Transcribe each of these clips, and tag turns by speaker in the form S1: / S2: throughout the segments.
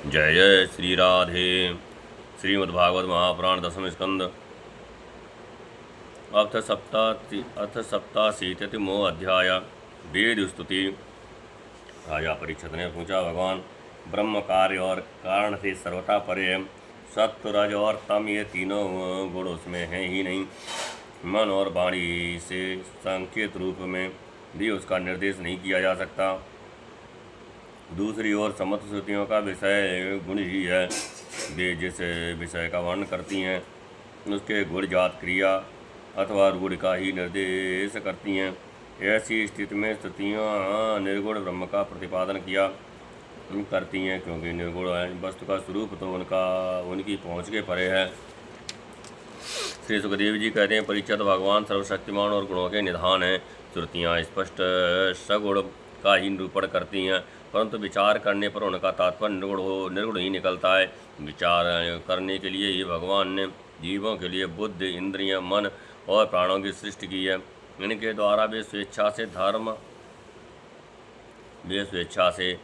S1: जय जय श्री राधे। श्रीमद्भागवत महापुराण दसम स्कंद अथ सप्ताशीतिमो अध्याय। वेद स्तुति। राजा परीक्षित ने पूछा, भगवान ब्रह्म कार्य और कारण से सर्वथा परे है। सत्व रज और तम ये तीनों गुण उसमें हैं ही नहीं। मन और वाणी से संकेत रूप में भी उसका निर्देश नहीं किया जा सकता। दूसरी ओर समस्त श्रुतियों का विषय गुण ही है। वे जिस विषय का वर्णन करती हैं उसके गुण जात क्रिया अथवा रूढ़ का ही निर्देश करती हैं। ऐसी स्थिति में श्रुतियाँ निर्गुण ब्रह्म का प्रतिपादन किया करती हैं, क्योंकि निर्गुण वस्तु का स्वरूप तो उनकी पहुँच के परे है। श्री सुखदेव जी कहते हैं, परीक्षित, भगवान सर्वशक्तिमान और गुणों के निधान हैं। श्रुतियाँ स्पष्ट सगुण का ही निरूपण करती हैं, परंतु विचार करने पर उनका तात्पर्य निर्गुण ही निकलता है। विचार करने के लिए ही भगवान ने जीवों के लिए बुद्धि, इंद्रियां, मन और प्राणों की सृष्टि की है। इनके द्वारा वे स्वेच्छा से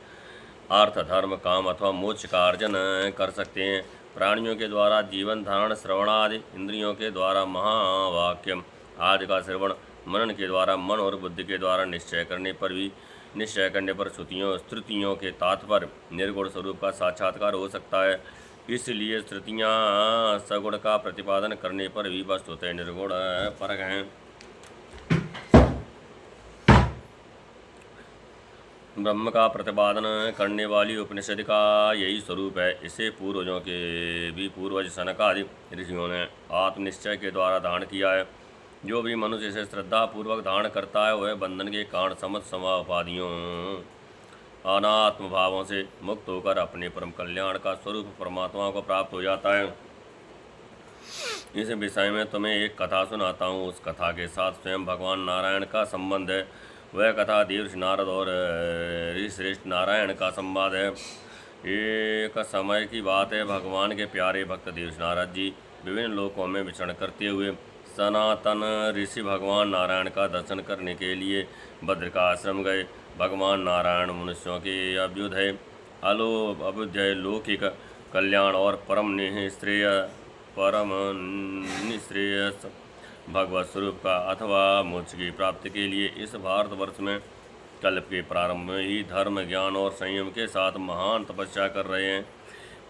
S1: अर्थ, धर्म, काम अथवा मोक्ष का अर्जन कर सकते हैं। प्राणियों के द्वारा जीवन धारण, श्रवण आदि, इंद्रियों के द्वारा महावाक्य आदि का श्रवण, मनन के द्वारा मन और बुद्धि के द्वारा निश्चय करने पर स्तुतियों के तात्पर्य निर्गुण स्वरूप का साक्षात्कार हो सकता है। इसलिए स्तुतियाँ सगुण का प्रतिपादन करने पर भी वस्तुतः निर्गुण परक हैं। ब्रह्म का प्रतिपादन करने वाली उपनिषद का यही स्वरूप है। इसे पूर्वज सनकादि ऋषियों ने आत्मनिश्चय के द्वारा धारण किया है। जो भी मनुष्य इसे श्रद्धा पूर्वक धारण करता है वह बंधन के कारण समस्त उपाधियों अनात्म भावों से मुक्त होकर अपने परम कल्याण का स्वरूप परमात्मा को प्राप्त हो जाता है। इस विषय में तुम्हें एक कथा सुनाता हूँ। उस कथा के साथ स्वयं भगवान नारायण का संबंध है। वह कथा देवर्षि नारद और ऋषिश्रेष्ठ नारायण का संवाद है। एक समय की बात है। भगवान के प्यारे भक्त देवर्षि नारद जी विभिन्न लोकों में विचरण करते हुए सनातन ऋषि भगवान नारायण का दर्शन करने के लिए बद्रिका आश्रम गए। भगवान नारायण मनुष्यों के अभ्युदय, लौकिक कल्याण और परम निश्रेयस भगवत स्वरूप का अथवा मोक्ष की प्राप्ति के लिए इस भारतवर्ष में कल्प के प्रारंभ में ही धर्म, ज्ञान और संयम के साथ महान तपस्या कर रहे हैं।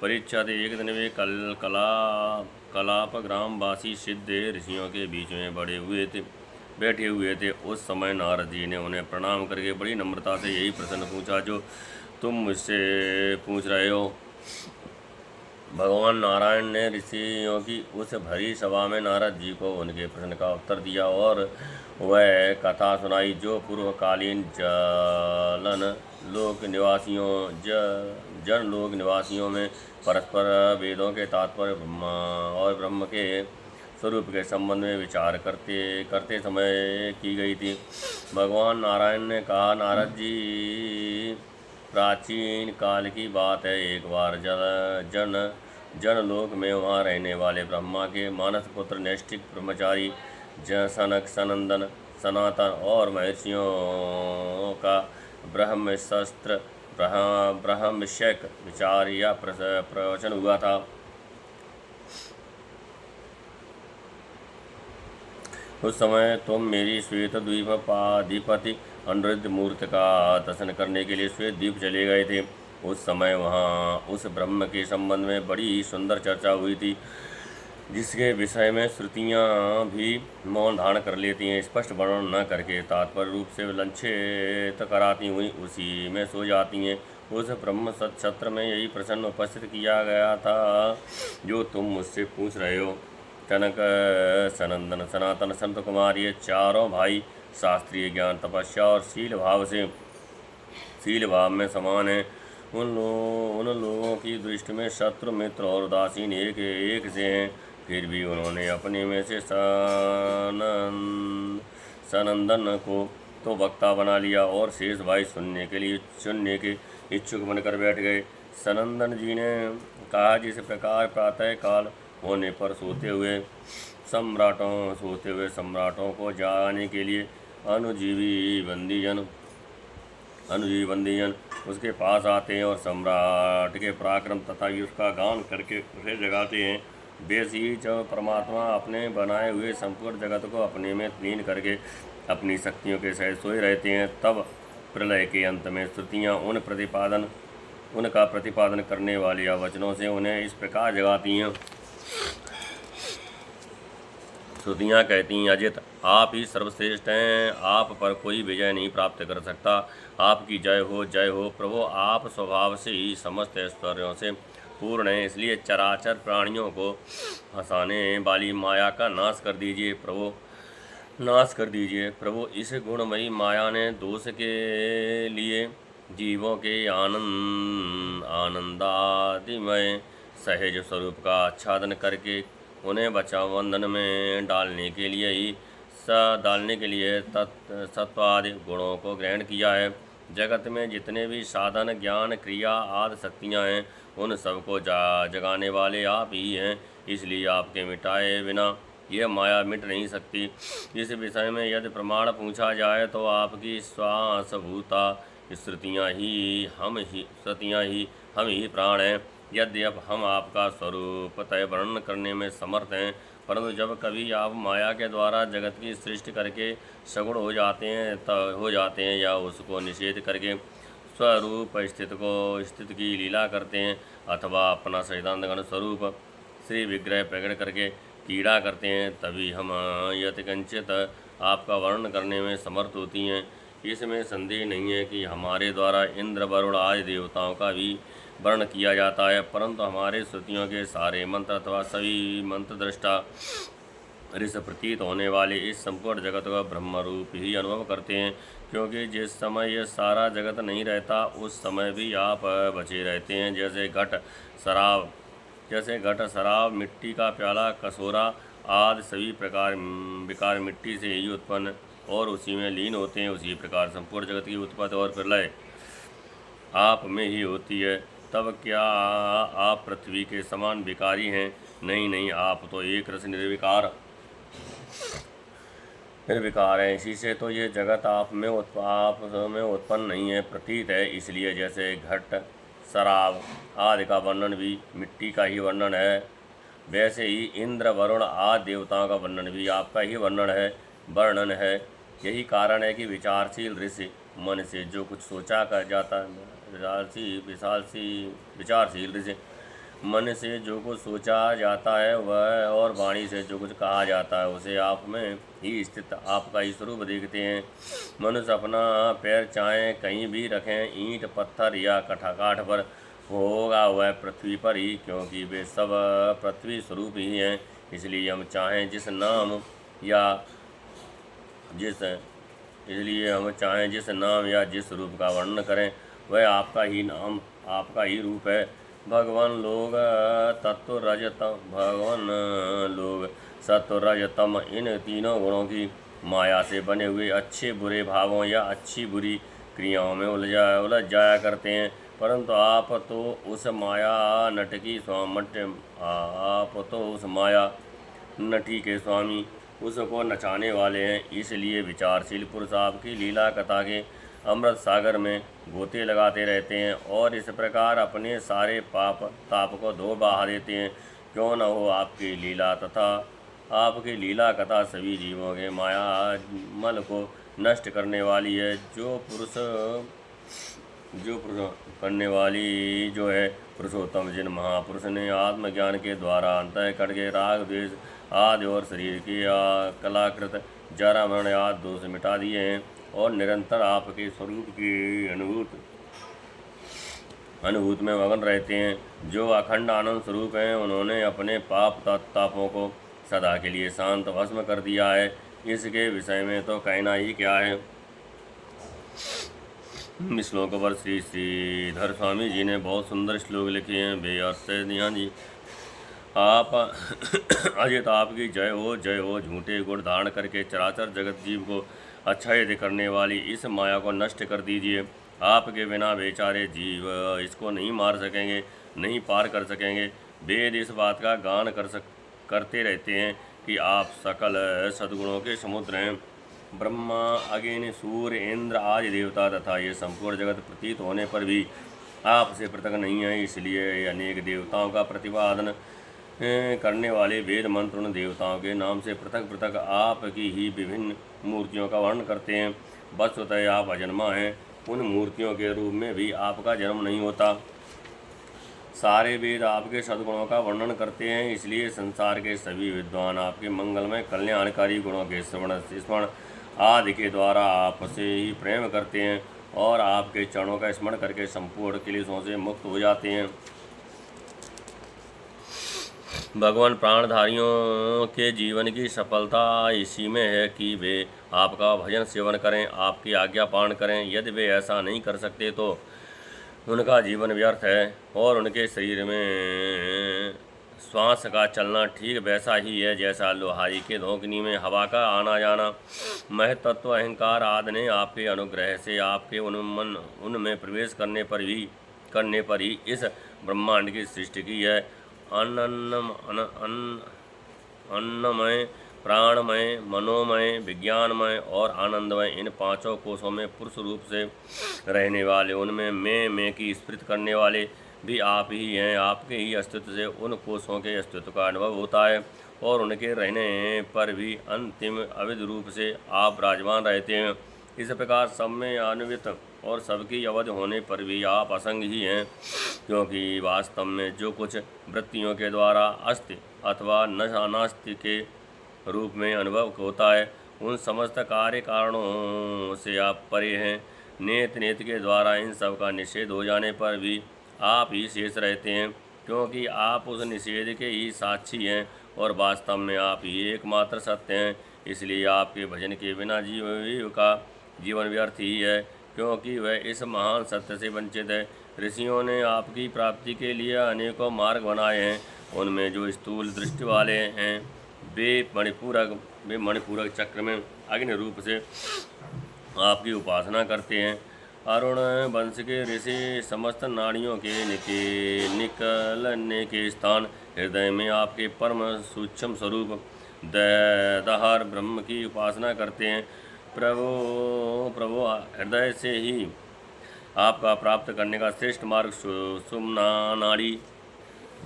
S1: परीक्षित, एक दिन वे कलाप ग्रामवासी सिद्ध ऋषियों के बीच में बैठे हुए थे। उस समय नारद जी ने उन्हें प्रणाम करके बड़ी नम्रता से यही प्रश्न पूछा जो तुम मुझसे पूछ रहे हो। भगवान नारायण ने ऋषियों की उस भरी सभा में नारद जी को उनके प्रश्न का उत्तर दिया और वह कथा सुनाई जो पूर्वकालीन जन लोक निवासियों में परस्पर वेदों के तात्पर्य और ब्रह्म के स्वरूप के संबंध में विचार करते समय की गई थी। भगवान नारायण ने कहा, नारद जी, प्राचीन काल की बात है। एक बार जनलोक में वहाँ रहने वाले ब्रह्मा के मानस पुत्र नैष्ठिक ब्रह्मचारी सनक, सनंदन, सनातन और महर्षियों का ब्रह्मविषयक विचार या प्रवचन हुआ था। उस समय तुम मेरी श्वेत द्वीपाधिपति अनिरुद्ध मूर्ति का दर्शन करने के लिए श्वेत द्वीप चले गए थे। उस समय वहाँ उस ब्रह्म के संबंध में बड़ी ही सुंदर चर्चा हुई थी, जिसके विषय में श्रुतियाँ भी मौन धारण कर लेती हैं। स्पष्ट वर्णन न करके तात्पर्य रूप से लंछित कराती हुई उसी में सो जाती हैं। उस ब्रह्म सत्र में यही प्रश्न उपस्थित किया गया था जो तुम मुझसे पूछ रहे हो। कनक, सनंदन, सनातन, संत कुमार ये चारों भाई शास्त्रीय ज्ञान, तपस्या और शील भाव में समान हैं। उन लोगों की दृष्टि में शत्रु, मित्र और उदासीन एक से हैं। फिर भी उन्होंने अपने में से सनंदन को तो वक्ता बना लिया और शेष भाई सुनने के इच्छुक बनकर बैठ गए। सनंदन जी ने कहा, जिस प्रकार प्रातः काल होने पर सोते हुए सम्राटों को जगाने के लिए अनुजीवी बंदीजन अनुजीवंदीजन उसके पास आते हैं और सम्राट के पराक्रम तथा उसका गान करके उसे जगाते हैं। वैसे ही जब परमात्मा अपने बनाए हुए संपूर्ण जगत को अपने में लीन करके अपनी शक्तियों के सहित सोए रहते हैं, तब प्रलय के अंत में श्रुतियाँ उनका प्रतिपादन करने वाली वचनों से उन्हें इस प्रकार जगाती हैं। श्रुतियाँ कहती हैं, अजित आप ही सर्वश्रेष्ठ हैं, आप पर कोई विजय नहीं प्राप्त कर सकता। आपकी जय हो प्रभु। आप स्वभाव से ही समस्त ऐश्वर्यों से पूर्ण हैं, इसलिए चराचर प्राणियों को हंसाने वाली माया का नाश कर दीजिए प्रभु, नाश कर दीजिए प्रभु। इस गुणमयी माया ने दोष के लिए जीवों के आनंदादिमय सहज स्वरूप का आच्छादन करके उन्हें बचाव बंधन में डालने के लिए सत्वादि गुणों को ग्रहण किया है। जगत में जितने भी साधन, ज्ञान, क्रिया आदि शक्तियाँ हैं, उन सबको जगाने वाले आप ही हैं, इसलिए आपके मिटाए बिना यह माया मिट नहीं सकती। इस विषय में यदि प्रमाण पूछा जाए तो आपकी श्वासभूता श्रुतियाँ ही हम ही प्राण हैं। यद्यप हम आपका स्वरूप तय वर्णन करने में समर्थ हैं, परंतु जब कभी आप माया के द्वारा जगत की सृष्टि करके सगुण हो जाते हैं या उसको निषेध करके स्वरूप स्थित की लीला करते हैं, अथवा अपना सच्चिदानंद स्वरूप श्री विग्रह प्रकट करके कीड़ा करते हैं, तभी हम यथकिंचित आपका वर्णन करने में समर्थ होती हैं। इसमें संदेह नहीं है कि हमारे द्वारा इंद्र, वरुण आदि देवताओं का भी वर्ण किया जाता है, परंतु हमारे श्रुतियों के सारे मंत्र अथवा सभी मंत्र दृष्टा ऋष प्रतीत होने वाले इस संपूर्ण जगत का ब्रह्म रूप ही अनुभव करते हैं, क्योंकि जिस समय यह सारा जगत नहीं रहता उस समय भी आप बचे रहते हैं। जैसे घट, शराब, मिट्टी का प्याला, कसोरा आदि सभी विकार मिट्टी से ही उत्पन्न और उसी में लीन होते हैं, उसी प्रकार संपूर्ण जगत की उत्पत्ति और प्रलय आप में ही होती है। तब क्या आप पृथ्वी के समान विकारी हैं? नहीं, आप तो एक रस निर्विकार हैं। इसी से तो ये जगत आप में उत्पन्न नहीं है, प्रतीत है। इसलिए जैसे घट, शराब आदि का वर्णन भी मिट्टी का ही वर्णन है, वैसे ही इंद्र, वरुण आदि देवताओं का वर्णन भी आपका ही वर्णन है। यही कारण है कि विचारशील ऋषि मन से जो कुछ सोचा कर जाता है, विचारशील ऋषि मन से जो कुछ सोचा जाता है वह और वाणी से जो कुछ कहा जाता है उसे आप में ही स्थित आपका ही स्वरूप देखते हैं। मनुष्य अपना पैर चाहे कहीं भी रखें, ईंट, पत्थर या काठ पर, होगा वह पृथ्वी पर ही, क्योंकि वे सब पृथ्वी स्वरूप ही हैं। इसलिए हम चाहें जिस नाम या जिस रूप का वर्णन करें, वह आपका ही रूप है। भगवान लोग सत्व रजतम इन तीनों गुणों की माया से बने हुए अच्छे बुरे भावों या अच्छी बुरी क्रियाओं में उलझ जाया करते हैं, परंतु आप तो उस माया नटी के स्वामी, उसको नचाने वाले हैं। इसलिए विचारशील पुरुष आपकी लीला कथा के अमृत सागर में गोते लगाते रहते हैं और इस प्रकार अपने सारे पाप ताप को धो बहा देते हैं। क्यों न हो आपकी लीला कथा सभी जीवों के माया मल को नष्ट करने वाली है। जो पुरुष करने वाली जो है पुरुषोत्तम, जिन महापुरुष ने आत्मज्ञान के द्वारा अंतःकरण के राग, द्वेष आदि और शरीर की कलाकृत जरा मरण आदि दोष मिटा दिए हैं और निरंतर आपके स्वरूप की अनुभूत में मगन रहते हैं। जो अखंड आनंद स्वरूप हैं, उन्होंने अपने पाप तापों को सदा के लिए शांत भस्म कर दिया है। इसके विषय में तो कहना ही क्या है। श्लोक पर श्री श्रीधर स्वामी जी ने बहुत सुंदर श्लोक लिखे हैं। वे अर्थ से ध्यान जी, आप अजित आपकी जय हो। झूठे गुण धारण करके चराचर जगत जीव को अच्छायित करने वाली इस माया को नष्ट कर दीजिए। आपके बिना बेचारे जीव इसको नहीं मार सकेंगे, नहीं पार कर सकेंगे। वेद इस बात का गान करते रहते हैं कि आप सकल सद्गुणों के समुद्र हैं। ब्रह्मा, अग्नि, सूर्य, इंद्र आदि देवता तथा ये संपूर्ण जगत प्रतीत होने पर भी आपसे पृथक नहीं है। इसलिए अनेक देवताओं का प्रतिपादन करने वाले वेद मंत्र उन देवताओं के नाम से पृथक पृथक आपकी ही विभिन्न मूर्तियों का वर्णन करते हैं। वस्तुतः आप अजन्मा हैं, उन मूर्तियों के रूप में भी आपका जन्म नहीं होता। सारे वेद आपके सद्गुणों का वर्णन करते हैं, इसलिए संसार के सभी विद्वान आपके मंगलमय कल्याणकारी गुणों के स्मरण आदि के द्वारा आपसे ही प्रेम करते हैं और आपके चरणों का स्मरण करके संपूर्ण क्लेशों से मुक्त हो जाते हैं। भगवान, प्राणधारियों के जीवन की सफलता इसी में है कि वे आपका भजन सेवन करें, आपकी आज्ञा पालन करें। यदि वे ऐसा नहीं कर सकते तो उनका जीवन व्यर्थ है और उनके शरीर में श्वास का चलना ठीक वैसा ही है जैसा लोहाई के धोकनी में हवा का आना जाना। महतत्व, अहंकार आदि ने आपके अनुग्रह से आपके उनमें प्रवेश करने पर ही इस ब्रह्मांड की सृष्टि की है। अन्नमय, प्राणमय, मनोमय, विज्ञानमय और आनंदमय, इन पांचों कोशों में पुरुष रूप से रहने वाले, उनमें मैं की स्फुरित करने वाले भी आप ही हैं। आपके ही अस्तित्व से उन कोशों के अस्तित्व का अनुभव होता है और उनके रहने पर भी अंतिम अविध रूप से आप विराजमान रहते हैं। इस प्रकार सब में अन्वित और सबकी अवधि होने पर भी आप असंग ही हैं, क्योंकि वास्तव में जो कुछ वृत्तियों के द्वारा अस्ति अथवा नास्ति के रूप में अनुभव होता है, उन समस्त कार्य कारणों से आप परे हैं। नेत के द्वारा इन सब का निषेध हो जाने पर भी आप ही शेष रहते हैं, क्योंकि आप उस निषेध के ही साक्षी हैं और वास्तव में आप ही एकमात्र सत्य हैं। इसलिए आपके भजन के बिना जीव का जीवन व्यर्थ ही है, क्योंकि वह इस महान सत्य से वंचित है। ऋषियों ने आपकी प्राप्ति के लिए अनेकों मार्ग बनाए हैं। उनमें जो स्थूल दृष्टि वाले हैं वे मणिपूरक चक्र में अग्नि रूप से आपकी उपासना करते हैं। अरुण वंश के ऋषि समस्त नाड़ियों के निकलने के स्थान हृदय में आपके परम सूक्ष्म स्वरूप दहर ब्रह्म की उपासना करते हैं। प्रभु हृदय से ही आपका प्राप्त करने का श्रेष्ठ मार्ग सुषुम्ना नाड़ी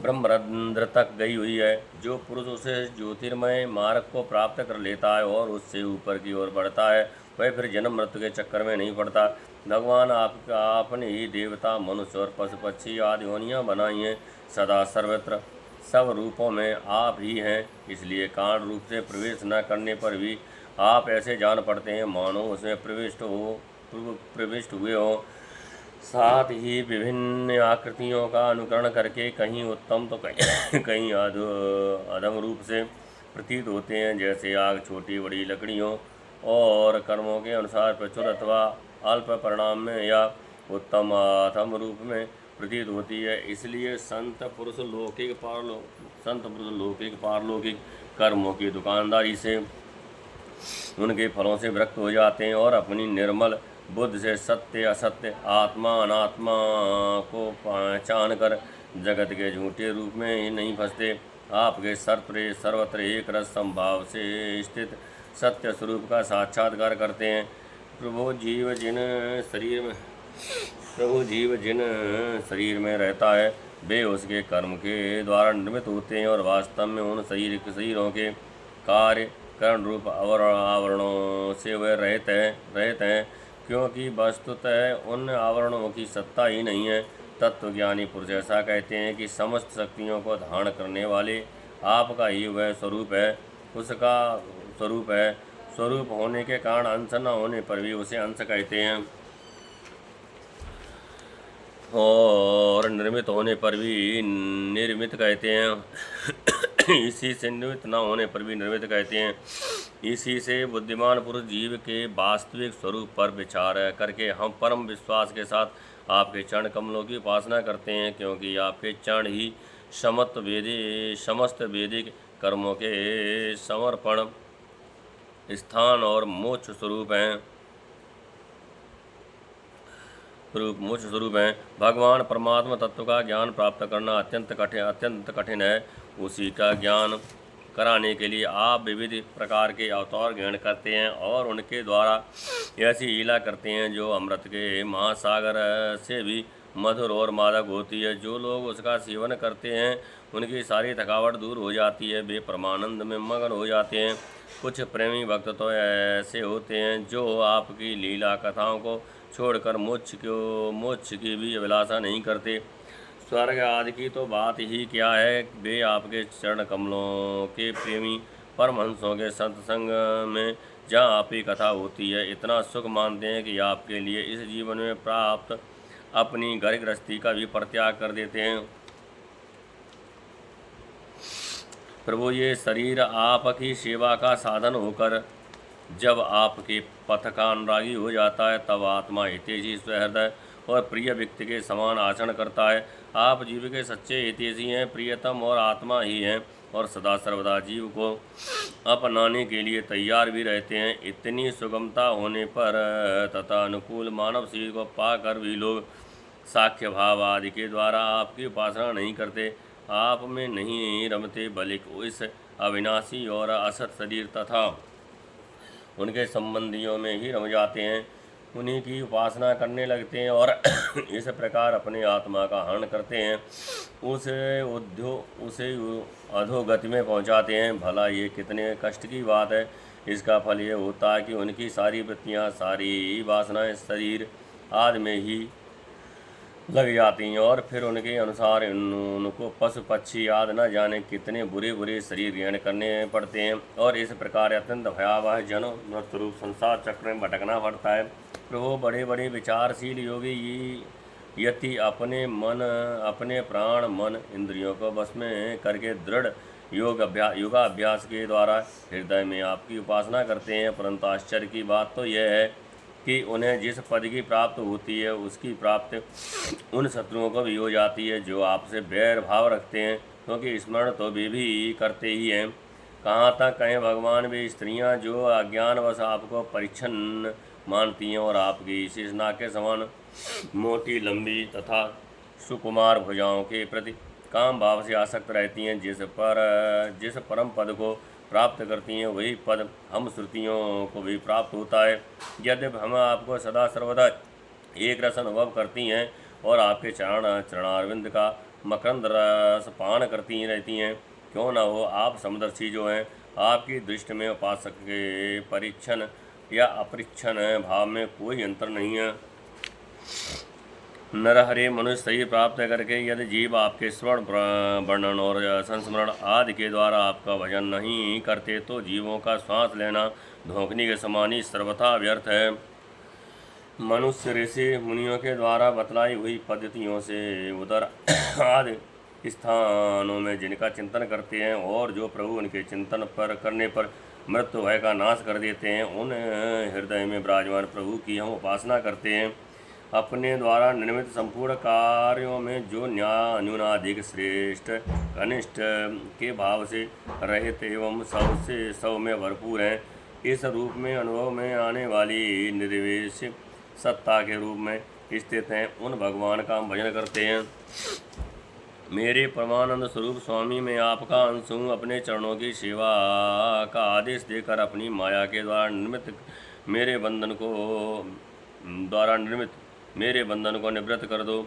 S1: ब्रह्मरंध्र तक गई हुई है। जो पुरुष उसे ज्योतिर्मय मार्ग को प्राप्त कर लेता है और उससे ऊपर की ओर बढ़ता है, वह फिर जन्म मृत्यु के चक्कर में नहीं पड़ता। भगवान, आपने ही देवता, मनुष्य और पशु पक्षी आदि योनियाँ बनाई हैं। सदा सर्वत्र सब रूपों में आप ही हैं, इसलिए कारण रूप से प्रवेश न करने पर भी आप ऐसे जान पड़ते हैं मानो उसमें प्रविष्ट हुए हो। साथ ही विभिन्न आकृतियों का अनुकरण करके कहीं उत्तम तो कहीं अधम रूप से प्रतीत होते हैं, जैसे आग छोटी बड़ी लकड़ियों और कर्मों के अनुसार प्रचुर अथवा अल्प परिणाम में या उत्तम अधम रूप में प्रतीत होती है। इसलिए संत पुरुष लौकिक पारलौकिक कर्मों की दुकानदारी से उनके फलों से विरक्त हो जाते हैं और अपनी निर्मल बुद्धि से सत्य असत्य, आत्मा अनात्मा को पहचान कर जगत के झूठे रूप में ही नहीं फंसते। आपके सर्वत्र एक रस संभाव से स्थित सत्य स्वरूप का साक्षात्कार करते हैं। प्रभु जीव जिन शरीर में रहता है वे उसके कर्म के द्वारा निर्मित होते हैं और वास्तव में उन शरीरों के कार्य करण रूप आवरणों से वे रहित हैं, क्योंकि वस्तुतः उन आवरणों की सत्ता ही नहीं है। तत्वज्ञानी पुरुष ऐसा कहते हैं कि समस्त शक्तियों को धारण करने वाले आपका ही वह स्वरूप है, उसका स्वरूप है। स्वरूप होने के कारण अंश न होने पर भी उसे अंश कहते हैं और निर्मित होने पर भी निर्मित कहते हैं। इसी से निर्मित न होने पर भी निर्मित कहते हैं। इसी से बुद्धिमान पुरुष जीव के वास्तविक स्वरूप पर विचार करके हम परम विश्वास के साथ आपके चरण कमलों की उपासना करते हैं, क्योंकि आपके चरण ही समस्त वैदिक कर्मों के समर्पण स्थान और मोक्ष स्वरूप हैं। भगवान परमात्मा तत्व का ज्ञान प्राप्त करना अत्यंत कठिन है। उसी का ज्ञान कराने के लिए आप विविध प्रकार के अवतार ग्रहण करते हैं और उनके द्वारा ऐसी लीला करते हैं जो अमृत के महासागर से भी मधुर और मादक होती है। जो लोग उसका सेवन करते हैं उनकी सारी थकावट दूर हो जाती है, वे परमानंद में मगन हो जाते हैं। कुछ प्रेमी भक्त तो ऐसे होते हैं जो आपकी लीला कथाओं को छोड़कर मोक्ष की भी अभिलाषा नहीं करते। स्वर्ग आदि की तो बात ही क्या है, वे आपके चरण कमलों के प्रेमी परमहंसों के सत्संग में जहाँ आपकी कथा होती है इतना सुख मानते हैं कि आपके लिए इस जीवन में प्राप्त अपनी घर गृहस्थी का भी परित्याग कर देते हैं। प्रभु, ये शरीर आपकी सेवा का साधन होकर जब आपके पथ का अनुरागी हो जाता है तब आत्मा हितैषी स्वहृदय और प्रिय व्यक्ति के समान आचरण करता है। आप जीव के सच्चे हितैषी हैं, प्रियतम और आत्मा ही हैं और सदा सर्वदा जीव को अपनाने के लिए तैयार भी रहते हैं। इतनी सुगमता होने पर तथा अनुकूल मानव शरीर को पाकर भी लोग साख्य भाव आदि के द्वारा आपकी उपासना नहीं करते, आप में नहीं रमते, बल्कि इस अविनाशी और असत शरीर तथा उनके संबंधियों में ही रम जाते हैं, उन्हीं की उपासना करने लगते हैं और इस प्रकार अपने आत्मा का हरण करते हैं, उसे अधोगति में पहुंचाते हैं। भला ये कितने कष्ट की बात है। इसका फल ये होता है कि उनकी सारी वृत्तियाँ, सारी वासनाएं शरीर आदि में ही लग जाती हैं और फिर उनके अनुसार उनको पशु पक्षी आदि न जाने कितने बुरे बुरे शरीर ग्रहण करने पड़ते हैं और इस प्रकार अत्यंत भयावह जन्म मृत्यु रूप संसार चक्र में भटकना पड़ता है। प्रभु, बड़े बड़े विचारशील योगी यति अपने प्राण मन इंद्रियों को बस में करके दृढ़ योगाभ्यास के द्वारा हृदय में आपकी उपासना करते हैं, परंतु आश्चर्य की बात तो यह है कि उन्हें जिस पद की प्राप्त होती है उसकी प्राप्ति उन शत्रुओं को भी हो जाती है जो आपसे बैर भाव रखते हैं, क्योंकि स्मरण तो वे भी करते ही हैं। कहाँ तक कहें भगवान, वे स्त्रियां जो अज्ञानवश आपको परिच्छन्न मानती हैं और आपकी शेषनाग के समान मोटी लंबी तथा सुकुमार भुजाओं के प्रति काम भाव से आसक्त रहती हैं, जिस परम पद को प्राप्त करती हैं वही पद हम श्रुतियों को भी प्राप्त होता है। यद्यपि हम आपको सदा सर्वदा एक रस अनुभव करती हैं और आपके चरणारविंद का मकरंद रस पान करती रहती हैं, क्यों न हो आप समदर्शी जो हैं, आपकी दृष्टि में उपासक के परिच्छन या अपरिच्छन भाव में कोई अंतर नहीं है। नरहरे मनुष्य शरीर प्राप्त करके यदि जीव आपके स्वर्ण वर्णन और संस्मरण आदि के द्वारा आपका भजन नहीं करते तो जीवों का श्वास लेना धोखनी के समान ही सर्वथा व्यर्थ है। मनुष्य ऋषि मुनियों के द्वारा बतलाई हुई पद्धतियों से उदर आदि स्थानों में जिनका चिंतन करते हैं और जो प्रभु उनके चिंतन पर करने पर मृत्यु भय का नाश कर देते हैं, उन हृदय में विराजमान प्रभु की हम उपासना करते हैं। अपने द्वारा निर्मित संपूर्ण कार्यों में जो न्यूनाधिक श्रेष्ठ कनिष्ठ के भाव से रहित एवं सब में भरपूर हैं, इस रूप में अनुभव में आने वाली निर्विशेष सत्ता के रूप में स्थित हैं, उन भगवान का हम भजन करते हैं। मेरे परमानंद स्वरूप स्वामी, मैं आपका अंश हूँ। अपने चरणों की सेवा का आदेश देकर अपनी माया के द्वारा निर्मित मेरे बंधन को निवृत्त कर दो।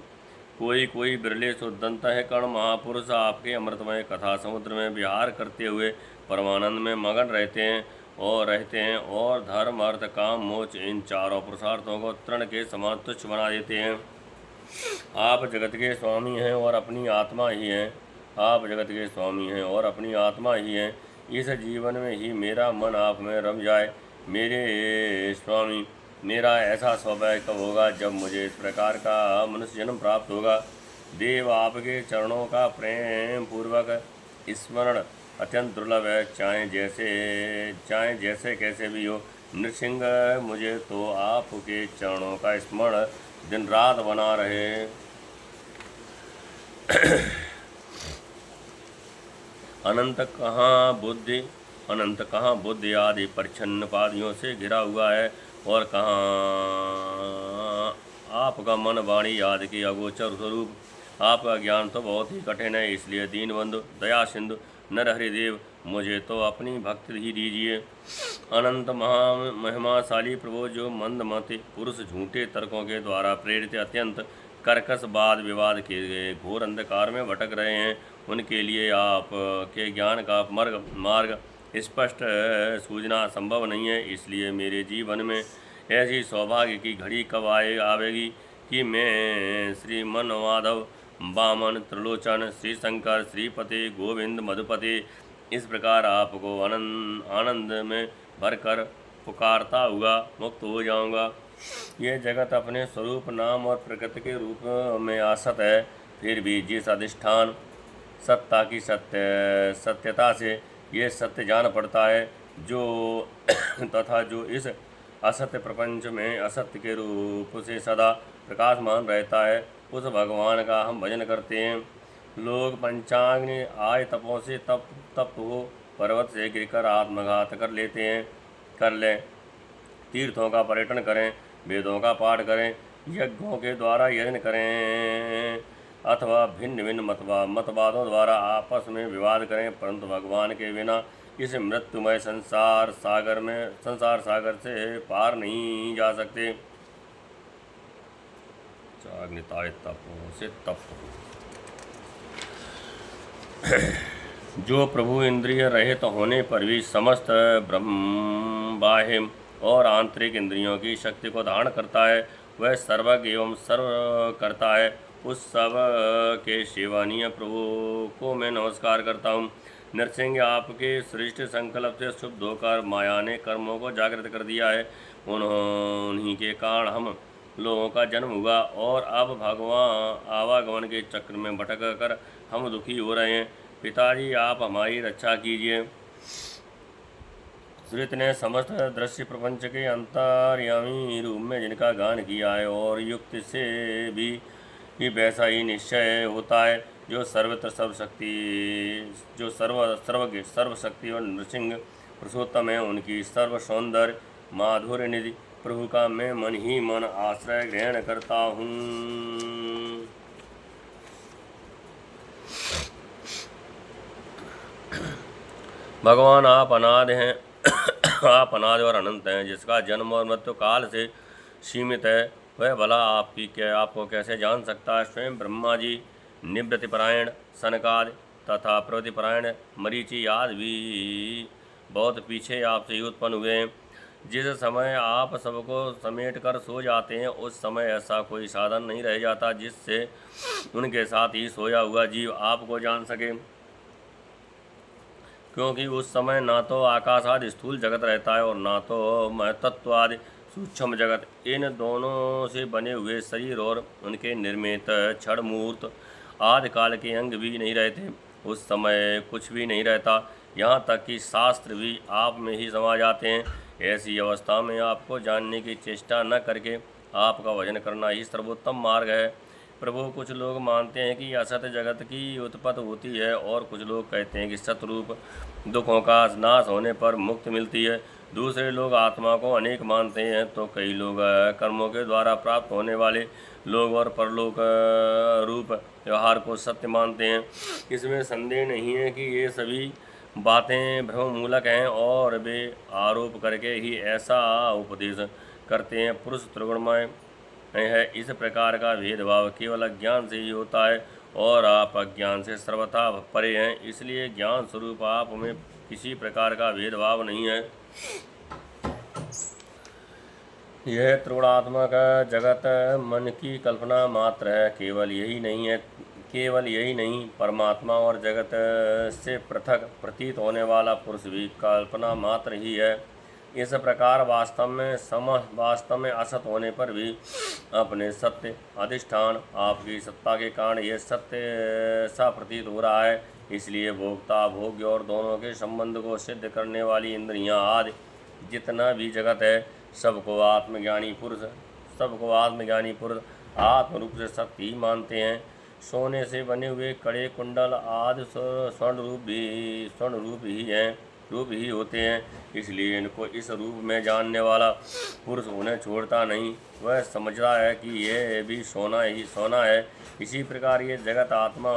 S1: कोई बिरले शुद्धंत है कर्ण महापुरुष आपके अमृतमय कथा समुद्र में विहार करते हुए परमानंद में मगन रहते हैं और धर्म अर्थ काम मोक्ष इन चारों पुरुषार्थों को तृण के समान तुच्छ बना देते हैं। आप जगत के स्वामी हैं और अपनी आत्मा ही हैं। इस जीवन में ही मेरा मन आप में रम जाए। मेरे स्वामी, मेरा ऐसा सौभाग्य कब होगा जब मुझे इस प्रकार का मनुष्य जन्म प्राप्त होगा। देव, आपके चरणों का प्रेम पूर्वक स्मरण अत्यंत दुर्लभ है, चाहे जैसे कैसे भी हो। नृसिंह, मुझे तो आपके चरणों का स्मरण दिन रात बना रहे। अनंत कहाँ बुद्धि आदि परिच्छन्न पादियों से घिरा हुआ है और कहाँ आपका मन वाणी आदि की अगोचर स्वरूप। आपका ज्ञान तो बहुत ही कठिन है, इसलिए दीनबंधु, दया सिंधु, नर हरिदेव, मुझे तो अपनी भक्ति ही दीजिए। अनंत महिमाशाली प्रभु, जो मंदमति पुरुष झूठे तर्कों के द्वारा प्रेरित अत्यंत कर्कश वाद विवाद के घोर अंधकार में भटक रहे हैं, उनके लिए आप के ज्ञान का मार्ग स्पष्ट सूझना संभव नहीं है। इसलिए मेरे जीवन में ऐसी सौभाग्य की घड़ी कब आवेगी कि मैं श्री मन माधव, वामन, त्रिलोचन, श्री शंकर, श्रीपति, गोविंद, मधुपति इस प्रकार आपको आनंद में भरकर पुकारता हुआ मुक्त हो जाऊंगा। यह जगत अपने स्वरूप, नाम और प्रकृति के रूप में आसत है, फिर भी जिस अधिष्ठान सत्ता की सत्यता से ये सत्य जान पड़ता है, जो तथा जो इस असत्य प्रपंच में असत्य के रूप से सदा प्रकाशमान रहता है, उस भगवान का हम भजन करते हैं। लोग पंचाग्नि आय तपों से तप हो पर्वत से गिरकर आत्मघात कर लें, तीर्थों का पर्यटन करें, वेदों का पाठ करें, यज्ञों के द्वारा यज्ञ करें अथवा भिन्न भिन्न मतवादों द्वारा आपस में विवाद करें, परंतु भगवान के बिना इस मृत्युमय संसार सागर से पार नहीं जा सकते। अग्निताय तपों से तप जो प्रभु इंद्रिय रहित होने पर भी समस्त ब्रह्म बाह्य और आंतरिक इंद्रियों की शक्ति को धारण करता है, वह सर्वज्ञ एवं सर्व करता है। उस सब के सेवानीय प्रभु को मैं नमस्कार करता हूँ। नरसिंह, आपके सृष्टि संकल्प से शुद्ध होकर माया ने कर्मों को जागृत कर दिया है। उन्हीं के कारण हम लोगों का जन्म हुआ और अब भगवान आवागमन के चक्र में भटक कर हम दुखी हो रहे हैं। पिताजी, आप हमारी रक्षा कीजिए। श्रुत ने समस्त दृश्य प्रपंच के अंतर्यामी रूप में जिनका गान किया है और युक्ति से भी वैसा ही निश्चय होता है, जो सर्वत्र सर्वज्ञ सर्वशक्ति और नृसिंह पुरुषोत्तम है, उनकी सर्व सौंदर्य माधुर्य निधि प्रभु का मैं मन ही मन आश्रय ग्रहण करता हूँ। भगवान, आप अनादि हैं, आप अनादि और अनंत हैं, जिसका जन्म और मृत्यु काल से सीमित है, वह भला आपको कैसे जान सकता है। स्वयं ब्रह्मा जी, निवृत्तिपरायण सनकादि तथा प्रवृत्तिपरायण मरीचि आदि भी बहुत पीछे आपसे ही उत्पन्न हुए हैं। जिस समय आप सबको समेट कर सो जाते हैं, उस समय ऐसा कोई साधन नहीं रह जाता जिससे उनके साथ ही सोया हुआ जीव आपको जान सके, क्योंकि उस समय ना तो आकाश आदि स्थूल जगत रहता है और ना तो महतत्व आदि सूक्ष्म जगत। इन दोनों से बने हुए शरीर और उनके निर्मित क्षण मूर्त आदि काल के अंग भी नहीं रहते। उस समय कुछ भी नहीं रहता, यहाँ तक कि शास्त्र भी आप में ही समा जाते हैं। ऐसी अवस्था में आपको जानने की चेष्टा न करके आपका भजन करना ही सर्वोत्तम मार्ग है। प्रभु, कुछ लोग मानते हैं कि असत जगत की उत्पत्ति होती है और कुछ लोग कहते हैं कि सतरूप दुखों का नाश होने पर मुक्ति मिलती है। दूसरे लोग आत्मा को अनेक मानते हैं, तो कई लोग कर्मों के द्वारा प्राप्त होने वाले लोग और परलोक रूप व्यवहार को सत्य मानते हैं। इसमें संदेह नहीं है कि ये सभी बातें भ्रममूलक हैं और वे आरोप करके ही ऐसा उपदेश करते हैं। पुरुष त्रिगुणमय है, इस प्रकार का भेदभाव केवल अज्ञान से ही होता है और आप अज्ञान से सर्वथा परे हैं, इसलिए ज्ञान स्वरूप आप में किसी प्रकार का भेदभाव नहीं है। यह त्रिगुणात्मक जगत मन की कल्पना मात्र है। केवल यही नहीं, परमात्मा और जगत से पृथक प्रतीत होने वाला पुरुष भी कल्पना मात्र ही है। इस प्रकार वास्तव में असत होने पर भी अपने सत्य अधिष्ठान आपकी सत्ता के कारण यह सत्य सा प्रतीत हो रहा है। इसलिए भोक्ता भोग्य और दोनों के संबंध को सिद्ध करने वाली इंद्रियां आदि जितना भी जगत है, सबको आत्मज्ञानी पुरुष आत्म रूप से सत्य ही मानते हैं। सोने से बने हुए कड़े कुंडल आदि स्वर्ण रूप ही हैं। रूप ही होते हैं। इसलिए इनको इस रूप में जानने वाला पुरुष उन्हें छोड़ता नहीं। वह समझता है कि यह भी सोना ही सोना है। इसी प्रकार ये जगत आत्मा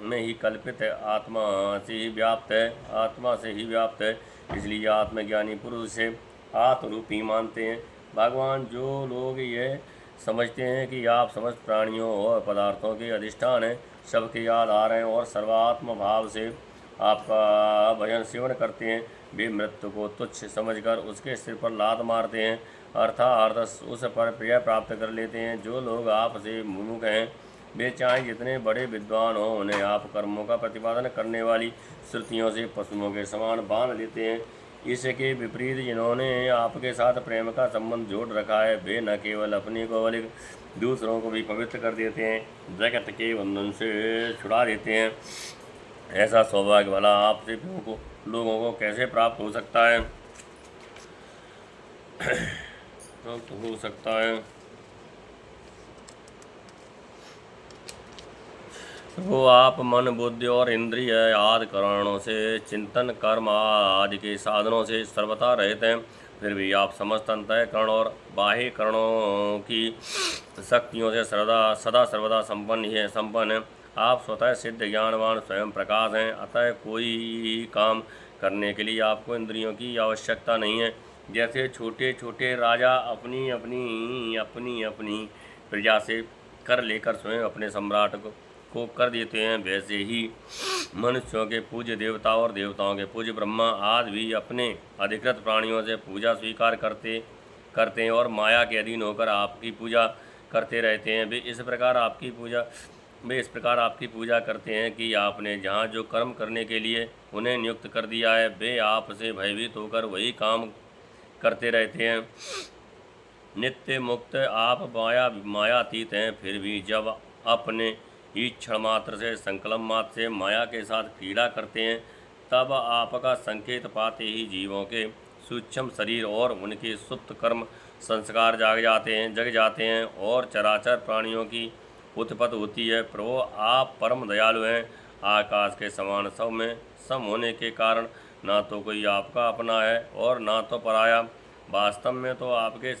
S1: में ही कल्पित है, आत्मा से ही व्याप्त है, आत्मा से ही व्याप्त है। इसलिए आत्मज्ञानी पुरुष से आत्मरूपी मानते हैं। भगवान, जो लोग ये समझते हैं कि आप समस्त प्राणियों और पदार्थों के अधिष्ठान हैं, सबके आधार हैं और सर्वात्म भाव से आपका भजन सेवन करते हैं, वे मृत्यु को तुच्छ समझकर उसके सिर पर लात मारते हैं, अर्थात उस पर प्रिय प्राप्त कर लेते हैं। जो लोग आपसे विमुख हैं, वे चाहे जितने बड़े विद्वान हों, उन्हें आप कर्मों का प्रतिपादन करने वाली श्रुतियों से पशुओं के समान बांध लेते हैं। इसके विपरीत जिन्होंने आपके साथ प्रेम का संबंध जोड़ रखा है, वे न केवल अपने को बल्कि दूसरों को भी पवित्र कर देते हैं, जगत के बंधन से छुड़ा देते हैं। ऐसा सौभाग्य भला आपसे लोगों को कैसे प्राप्त हो सकता है? प्राप्त हो सकता है वो आप मन, बुद्धि और इंद्रिय आदि कारणों से, चिंतन, कर्म आदि के साधनों से सर्वथा रहित हैं, फिर भी आप समस्त अंतःकरण और बाह्य करणों की शक्तियों से सदा सर्वदा संपन्न हैं। आप स्वतः सिद्ध ज्ञानवान स्वयं प्रकाश हैं। अतः कोई काम करने के लिए आपको इंद्रियों की आवश्यकता नहीं है। जैसे छोटे छोटे राजा अपनी अपनी प्रजा से कर लेकर स्वयं अपने सम्राट को कर देते हैं, वैसे ही मनुष्यों के पूज्य देवता और देवताओं के पूज्य ब्रह्मा आदि भी अपने अधिकृत प्राणियों से पूजा स्वीकार करते हैं और माया के अधीन होकर आपकी पूजा करते रहते हैं। वे इस प्रकार आपकी पूजा करते हैं कि आपने जहाँ जो कर्म करने के लिए उन्हें नियुक्त कर दिया है, वे आपसे भयभीत होकर वही काम करते रहते हैं। नित्य मुक्त आप मायातीत हैं, फिर भी जब अपने ही क्षण मात्र से, संकल्प मात्र से माया के साथ क्रीड़ा करते हैं, तब आपका संकेत पाते ही जीवों के सूक्ष्म शरीर और उनके सुप्त कर्म संस्कार जग जाते हैं और चराचर प्राणियों की उत्पत्ति होती है। प्रभु, आप परम दयालु हैं। आकाश के समान सब में सम होने के कारण ना तो कोई आपका अपना है और ना तो पराया। वास्तव में तो आपके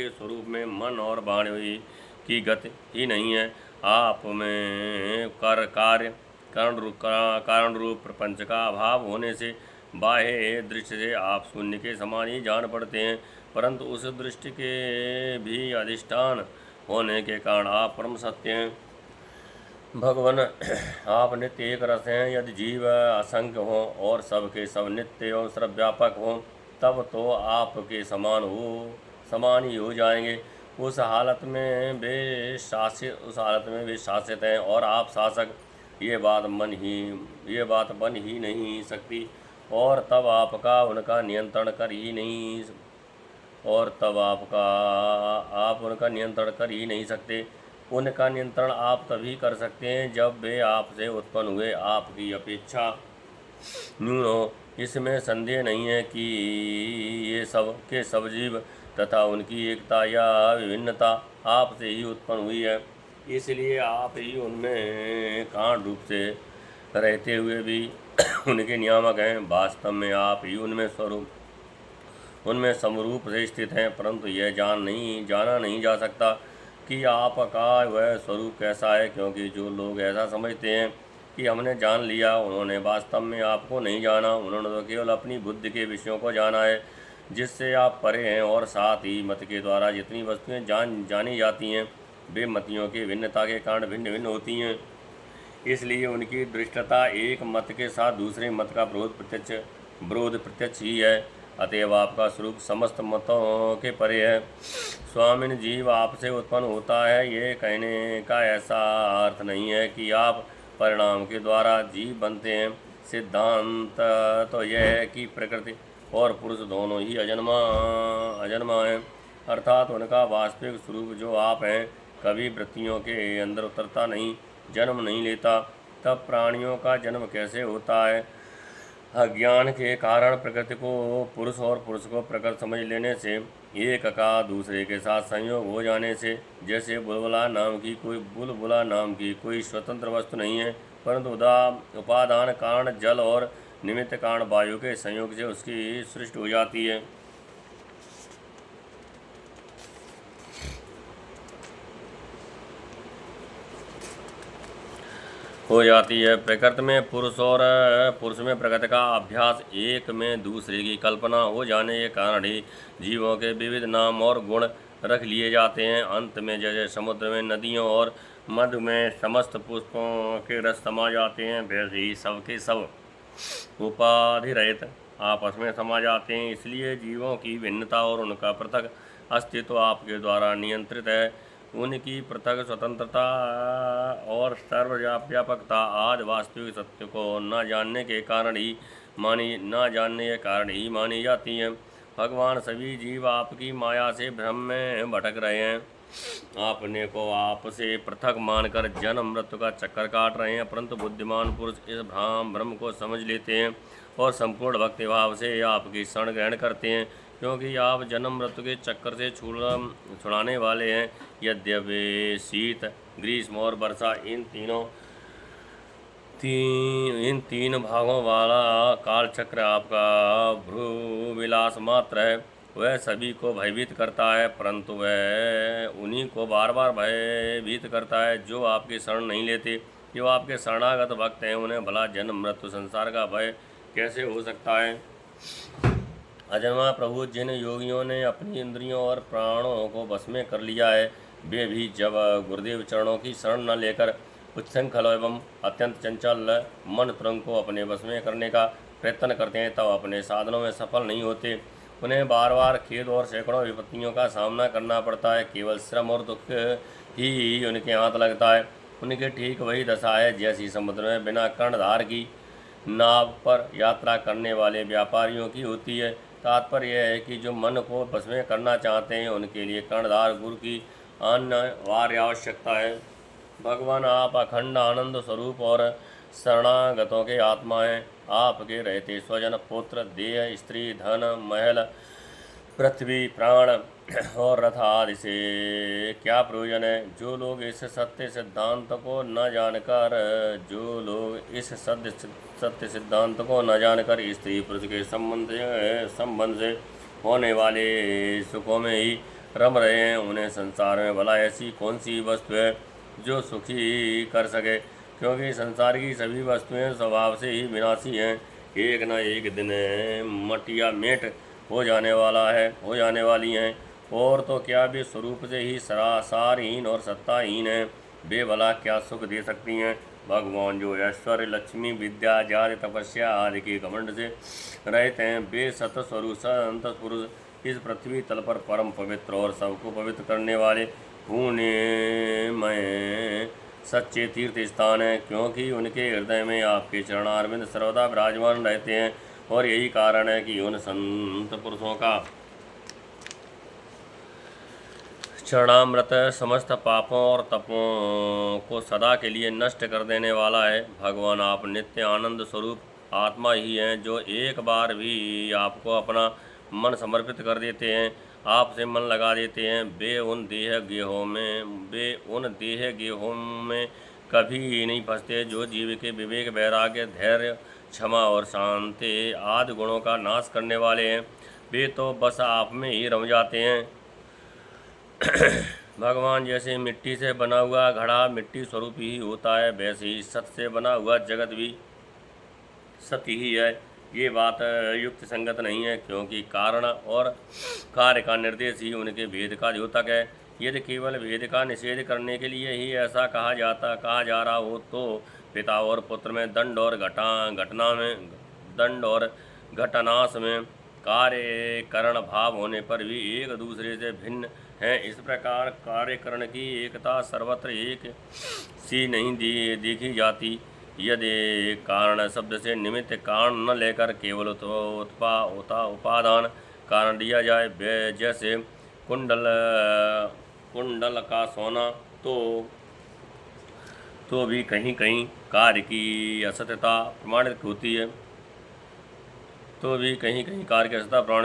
S1: स्वरूप में मन और वाणी की गति ही नहीं है। आप में कारण रूप प्रपंच का अभाव होने से बाह्य दृष्टि से आप शून्य के समान ही जान पड़ते हैं, परंतु उस दृष्टि के भी अधिष्ठान होने के कारण आप परम सत्य हैं। भगवान, आप नित्य एक रस हैं। यदि जीव असंख्य हों और सबके सब नित्य एवं सर्वव्यापक हों, तब तो आपके समान ही हो जाएंगे। उस हालत में वे शासित हैं और आप शासक। ये बात बन ही नहीं सकती और तब आपका उनका नियंत्रण कर ही नहीं सकते। उनका नियंत्रण आप तभी कर सकते हैं जब वे आपसे उत्पन्न हुए आपकी अपेक्षा न्यून हो। इसमें संदेह नहीं है कि ये सब जीव तथा उनकी एकता या विभिन्नता आपसे ही उत्पन्न हुई है। इसलिए आप ही उनमें कारण रूप से रहते हुए भी उनके नियामक हैं। वास्तव में आप ही उनमें समरूप से स्थित हैं, परंतु यह जाना नहीं जा सकता कि आपका वह स्वरूप कैसा है, क्योंकि जो लोग ऐसा समझते हैं कि हमने जान लिया, उन्होंने वास्तव में आपको नहीं जाना। उन्होंने तो केवल अपनी बुद्धि के विषयों को जाना है जिससे आप परे हैं, और साथ ही मत के द्वारा जितनी वस्तुएं जानी जाती हैं, वे मतियों की भिन्नता के कारण भिन्न भिन्न होती हैं। इसलिए उनकी दृष्टता एक मत के साथ दूसरे मत का विरोध प्रत्यक्ष ही है। अतएव आपका स्वरूप समस्त मतों के परे है। स्वामिन, जीव आपसे उत्पन्न होता है, ये कहने का ऐसा अर्थ नहीं है कि आप परिणाम के द्वारा जीव बनते हैं। सिद्धांत तो यह है कि प्रकृति और पुरुष दोनों ही अजन्मा हैं, अर्थात उनका वास्तविक स्वरूप जो आप हैं कभी वृत्तियों के अंदर उतरता नहीं, जन्म नहीं लेता। तब प्राणियों का जन्म कैसे होता है? अज्ञान के कारण प्रकृति को पुरुष और पुरुष को प्रकृति समझ लेने से, एक का दूसरे के साथ संयोग हो जाने से। जैसे बुलबुला नाम की कोई स्वतंत्र वस्तु नहीं है, परंतु उपादान कारण जल और निमित्त कारण वायु के संयोग से उसकी सृष्टि हो जाती है। प्रकृति में पुरुष में प्रकृति का अभ्यास, एक में दूसरे की कल्पना हो जाने के कारण ही जीवों के विविध नाम और गुण रख लिए जाते हैं। अंत में जैसे समुद्र में नदियों और मधु में समस्त पुष्पों के रस समा जाते हैं, वैसे ही सबके सब उपाधि रहित आपस में समा जाते हैं। इसलिए जीवों की भिन्नता और उनका पृथक अस्तित्व आपके द्वारा नियंत्रित है। उनकी पृथक स्वतंत्रता और सर्वव्यापकता आज वास्तविक सत्य को न जानने के कारण ही मानी जाती हैं। भगवान, सभी जीव आपकी माया से भ्रम में भटक रहे हैं। आपने को आपसे पृथक मानकर जन्म मृत्यु का चक्कर काट रहे हैं, परंतु बुद्धिमान पुरुष इस भ्रम को समझ लेते हैं और संपूर्ण भक्ति भाव से आपकी शरण ग्रहण करते हैं, क्योंकि आप जन्म मृत्यु के चक्कर से छुड़ाने वाले हैं। यद्यपि शीत, ग्रीष्म और वर्षा इन तीन भागों वाला काल चक्र आपका भ्रू विलास मात्र है। वह सभी को भयभीत करता है, परंतु वह उन्हीं को बार बार भयभीत करता है जो आपकी शरण नहीं लेते। जो आपके शरणागत भक्त हैं, उन्हें भला जन्म मृत्यु संसार का भय कैसे हो सकता है। अजन्मा प्रभु, जिन योगियों ने अपनी इंद्रियों और प्राणों को वश में कर लिया है, वे भी जब गुरुदेव चरणों की शरण न लेकर उच्छृंखल एवं अत्यंत चंचल मन तुरंग को अपने वश में करने का प्रयत्न करते हैं, तब अपने साधनों में सफल नहीं होते। उन्हें बार बार खेद और सैकड़ों विपत्तियों का सामना करना पड़ता है। केवल श्रम और दुख ही उनके हाथ लगता है। उनकी ठीक वही दशा है जैसी समुद्र में बिना कर्णधार की नाव पर यात्रा करने वाले व्यापारियों की होती है। तात्पर्य यह है कि जो मन को वश में करना चाहते हैं, उनके लिए कर्णधार गुरु की अनिवार्य आवश्यकता है। भगवान, आप अखंड आनंद स्वरूप और शरणागतों के आत्मा हैं। आपके रहते स्वजन, पुत्र, देह, स्त्री, धन, महल, पृथ्वी, प्राण और रथ आदि से क्या प्रयोजन है। जो लोग इस सत्य सिद्धांत को न जानकर स्त्री पुरुष के संबंध से होने वाले सुखों में ही रम रहे हैं, उन्हें संसार में भला ऐसी कौन सी वस्तु है जो सुखी कर सके, क्योंकि संसार की सभी वस्तुएं स्वभाव से ही विनाशी हैं। एक न एक दिन मटिया मेट हो जाने वाली हैं, और तो क्या वे स्वरूप से ही सारहीन और सत्ताहीन हैं। वे भला क्या सुख दे सकती हैं। भगवान, जो ऐश्वर्य, लक्ष्मी, विद्या, जाति, तपस्या आदि के घमंड से रहते हैं, वे सत स्वरूप संत पुरुष इस पृथ्वी तल पर परम पवित्र और सबको पवित्र करने वाले पुण्यमय सच्चे तीर्थ स्थान है, क्योंकि उनके हृदय में आपके चरणारविंद सर्वदा विराजमान रहते हैं। और यही कारण है कि उन संत पुरुषों का चरणामृत समस्त पापों और तपों को सदा के लिए नष्ट कर देने वाला है। भगवान, आप नित्य आनंद स्वरूप आत्मा ही हैं, जो एक बार भी आपको अपना मन समर्पित कर देते हैं, आपसे मन लगा देते हैं। वे उन देह गेहों में कभी नहीं फंसते जो जीव के विवेक, वैराग्य, धैर्य, क्षमा और शांति आदि गुणों का नाश करने वाले हैं। वे तो बस आप में ही रम जाते हैं। भगवान, जैसे मिट्टी से बना हुआ घड़ा मिट्टी स्वरूप ही होता है, वैसे ही सत्य से बना हुआ जगत भी सत्य ही है। ये बात युक्त संगत नहीं है, क्योंकि कारण और कार्य का निर्देश ही उनके भेद का द्योतक है। यदि केवल भेद का निषेध करने के लिए ही ऐसा कहा जा रहा हो, तो पिता और पुत्र में दंड और घटनाश में कार्यकरण भाव होने पर भी एक दूसरे से भिन्न हैं। इस प्रकार कार्यकरण की एकता सर्वत्र एक सी नहीं देखी जाती। यदि कारण शब्द से निमित्त कारण न लेकर केवल उपादान कारण दिया जाए, जैसे कुंडल का सोना, तो भी कहीं कहीं कार्य की असत्यता प्रमाणित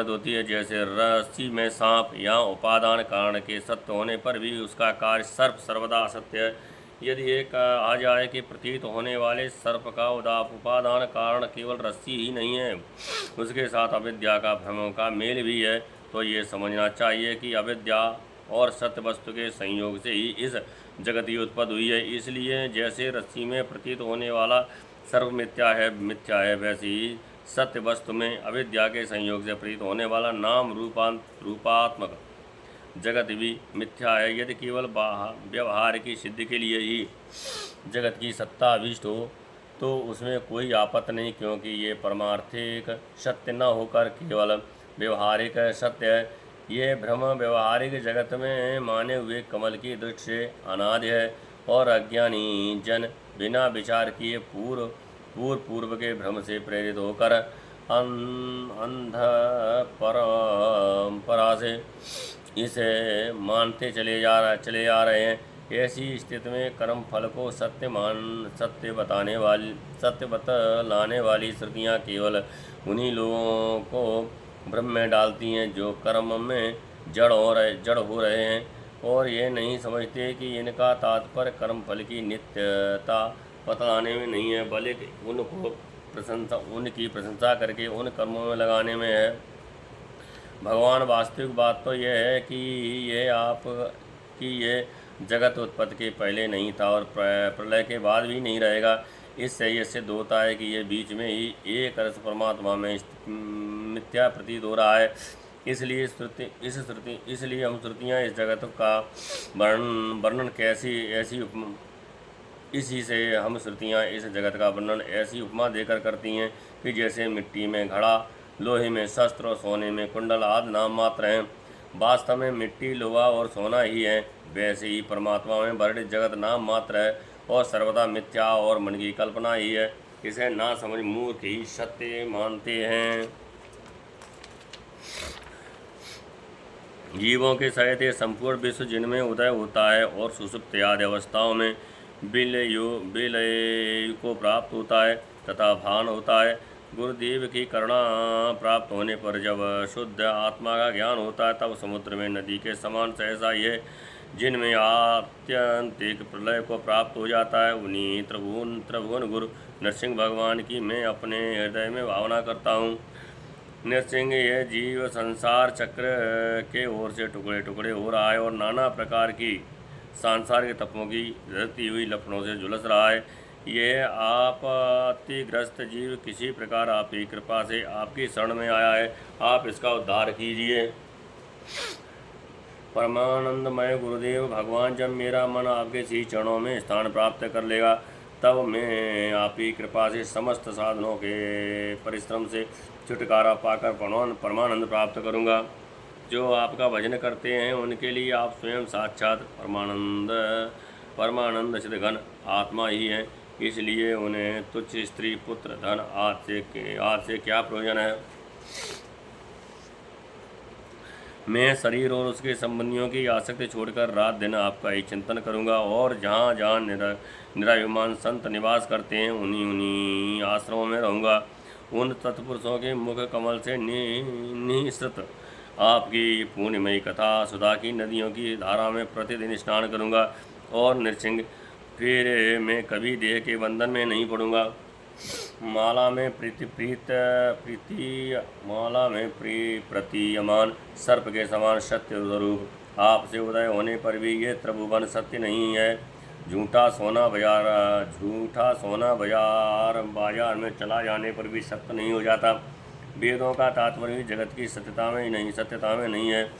S1: होती है। जैसे रस्सी में सांप, या उपादान कारण के सत्य होने पर भी उसका कार्य सर्वदा असत्य है। यदि ये कहा जाए कि प्रतीत होने वाले सर्प का उपादान कारण केवल रस्सी ही नहीं है, उसके साथ अविद्या का भ्रमों का मेल भी है, तो ये समझना चाहिए कि अविद्या और सत्य वस्तु के संयोग से ही इस जगत की उत्पत्ति हुई है। इसलिए जैसे रस्सी में प्रतीत होने वाला सर्व मिथ्या है, वैसे ही सत्य वस्तु में अविद्या के संयोग से प्रतीत होने वाला नाम रूपात्मक जगत भी मिथ्या है। यदि केवल व्यवहार की सिद्धि के लिए ही जगत की सत्ता अभीष्ट हो तो उसमें कोई आपत्ति नहीं, क्योंकि ये परमार्थिक सत्य न होकर केवल व्यवहारिक सत्य है। ये भ्रम व्यवहारिक जगत में माने हुए कमल की दृष्टि से अनादि है और अज्ञानी जन बिना विचार किए पूर्व के भ्रम से प्रेरित होकर अंध परंपरा से इसे मानते चले आ रहे हैं। ऐसी स्थिति में कर्म फल को सत्य बतलाने वाली श्रुतियाँ केवल उन्हीं लोगों को भ्रम में डालती हैं जो कर्म में जड़ हो रहे हैं और ये नहीं समझते कि इनका तात्पर्य कर्म फल की नित्यता बतलाने में नहीं है, बल्कि उनकी प्रशंसा करके उन कर्मों में लगाने में है। भगवान, वास्तविक बात तो यह है कि ये जगत उत्पत्ति के पहले नहीं था और प्रलय के बाद भी नहीं रहेगा। इससे यह सिद्ध होता है कि ये बीच में ही एक रस परमात्मा में मिथ्या प्रतीत हो रहा है। इसलिए हम श्रुतियाँ इस जगत का वर्णन इसी से हम श्रुतियाँ इस जगत का वर्णन ऐसी उपमा देकर करती हैं कि जैसे मिट्टी में घड़ा, लोहे में शस्त्र और सोने में कुंडल आदि नाम मात्र हैं। वास्तव में मिट्टी, लोहा और सोना ही है। वैसे ही परमात्मा में वर्णित जगत नाम मात्र है और सर्वदा मिथ्या और मन की कल्पना ही है। इसे ना समझ मूर्ख ही सत्य मानते हैं। जीवों के सहित ये संपूर्ण विश्व जिनमें उदय होता है और सुषुप्ति आदि अवस्थाओं में विलय को प्राप्त होता है तथा भान होता है। गुरुदेव की करुणा प्राप्त होने पर जब शुद्ध आत्मा का ज्ञान होता है तब समुद्र में नदी के समान सहसा ये जिनमें आत्यंतिक प्रलय को प्राप्त हो जाता है, उन्हीं त्रिभुवन गुरु नरसिंह भगवान की मैं अपने हृदय में भावना करता हूँ। नरसिंह, यह जीव संसार चक्र के ओर से टुकड़े टुकड़े हो रहा है और नाना प्रकार की सांसारिक तत्वों की धरती हुई लपड़ों से झुलस रहा है। यह आपत्तिग्रस्त जीव किसी प्रकार आपकी कृपा से आपकी शरण में आया है, आप इसका उद्धार कीजिए। परमानंदमय गुरुदेव भगवान, जब मेरा मन आपके श्री चरणों में स्थान प्राप्त कर लेगा तब मैं आपकी कृपा से समस्त साधनों के परिश्रम से छुटकारा पाकर परमानंद प्राप्त करूँगा। जो आपका भजन करते हैं उनके लिए आप स्वयं साक्षात परमानंद चिदघन आत्मा ही हैं। इसलिए उन्हें तुच्छ स्त्री पुत्र धन आदि से क्या प्रयोजन है। मैं शरीर और उसके संबंधियों की आसक्ति छोड़कर रात दिन आपका ही चिंतन करूंगा और जहाँ जहाँ निरायुमान संत निवास करते हैं उन्हीं आश्रमों में रहूँगा। उन तत्पुरुषों के मुख कमल से निःसृत आपकी पूर्णिमयी कथा सुधा की नदियों की धारा में प्रतिदिन स्नान करूँगा और नृसिंह, फिर मैं कभी देह के बंधन में नहीं पड़ूँगा। माला में प्रतीयमान सर्प के समान सत्य स्वरूप आपसे उदय होने पर भी ये त्रिभुवन सत्य नहीं है। झूठा सोना बाजार में चला जाने पर भी सत्य नहीं हो जाता। वेदों का तात्पर्य जगत की सत्यता में नहीं है।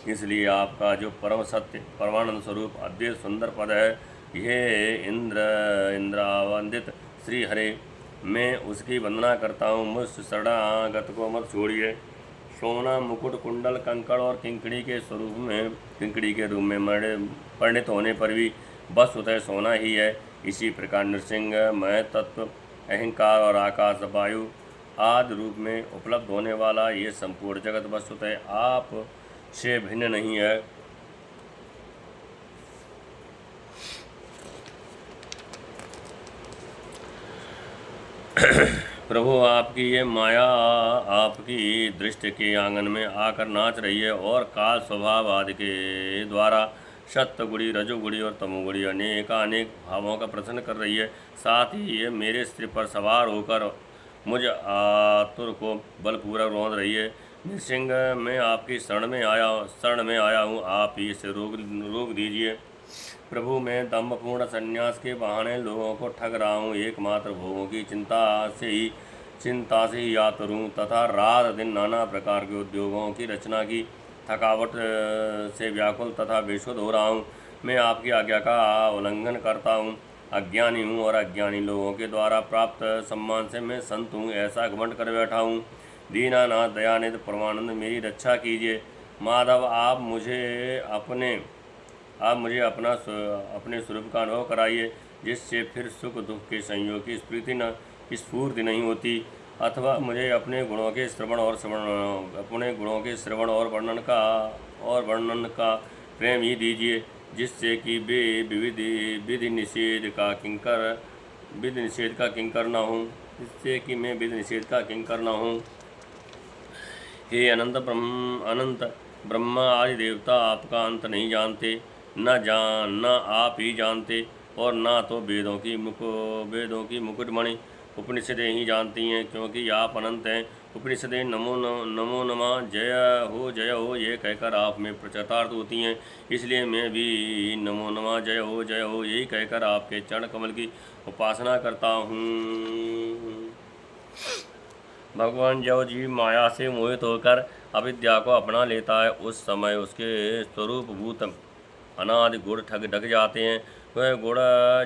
S1: इसलिए आपका जो परम सत्य परमानंद स्वरूप अद्वैत सुंदर पद है, यह इंद्रावंदित श्री हरे, मैं उसकी वंदना करता हूँ। मुझ शरणागत को मत छोड़िए। सोना, मुकुट, कुंडल, कंकड़ और किंकड़ी के रूप में परिणित होने पर भी वस्तुतः सोना ही है। इसी प्रकार नृसिंह मय तत्व, अहंकार और आकाश, वायु आदि रूप में उपलब्ध होने वाला ये संपूर्ण जगत वस्तुतः आप से भिन्न नहीं है। प्रभु, आपकी ये माया आपकी दृष्टि के आंगन में आकर नाच रही है और काल स्वभाव आदि के द्वारा सत्वगुणी, रजोगुणी और तमोगुणी अनेकानेक भावों का प्रदर्शन कर रही है। साथ ही ये मेरे सिर पर सवार होकर मुझ आतुर को बलपूर्वक रौंद रही है। नृसिंह, मैं आपकी शरण में आया हूँ, आप ही इसे रोक दीजिए। प्रभु, मैं दम्भपूर्ण संन्यास के बहाने लोगों को ठग रहा हूँ, एकमात्र भोगों की चिंता से ही आतुर हूँ तथा रात दिन नाना प्रकार के उद्योगों की रचना की थकावट से व्याकुल तथा बेसुध हो रहा हूँ। मैं आपकी आज्ञा का उल्लंघन करता हूँ, अज्ञानी हूँ और अज्ञानी लोगों के द्वारा प्राप्त सम्मान से मैं संत हूँ, ऐसा घमंड कर बैठा हूँ। दीनानाथ दयानिधि परमानंद, मेरी रक्षा कीजिए। माधव, आप मुझे अपने स्वरूप का अनुभव कराइए, जिससे फिर सुख दुख के संयोग की स्फूर्ति नहीं होती, अथवा मुझे अपने गुणों के श्रवण और वर्णन का प्रेम ही दीजिए, जिससे कि वे विधि निषेध का किंकर न हूँ। हे अनंत ब्रह्मा आदि देवता, आपका अंत नहीं जानते, न आप ही जानते, और ना तो वेदों की मुकुटमणि उपनिषदें ही जानती हैं, क्योंकि आप अनंत हैं। उपनिषदें नमो नमः, जय हो ये कहकर आप में प्रचलितार्थ होती हैं, इसलिए मैं भी नमो नमः, जय हो यही कहकर आपके चरण कमल की उपासना करता हूँ। भगवान जब जीव माया से मोहित होकर अविद्या को अपना लेता है, उस समय उसके स्वरूपभूत अनादि गुण ढक जाते हैं। वह गुण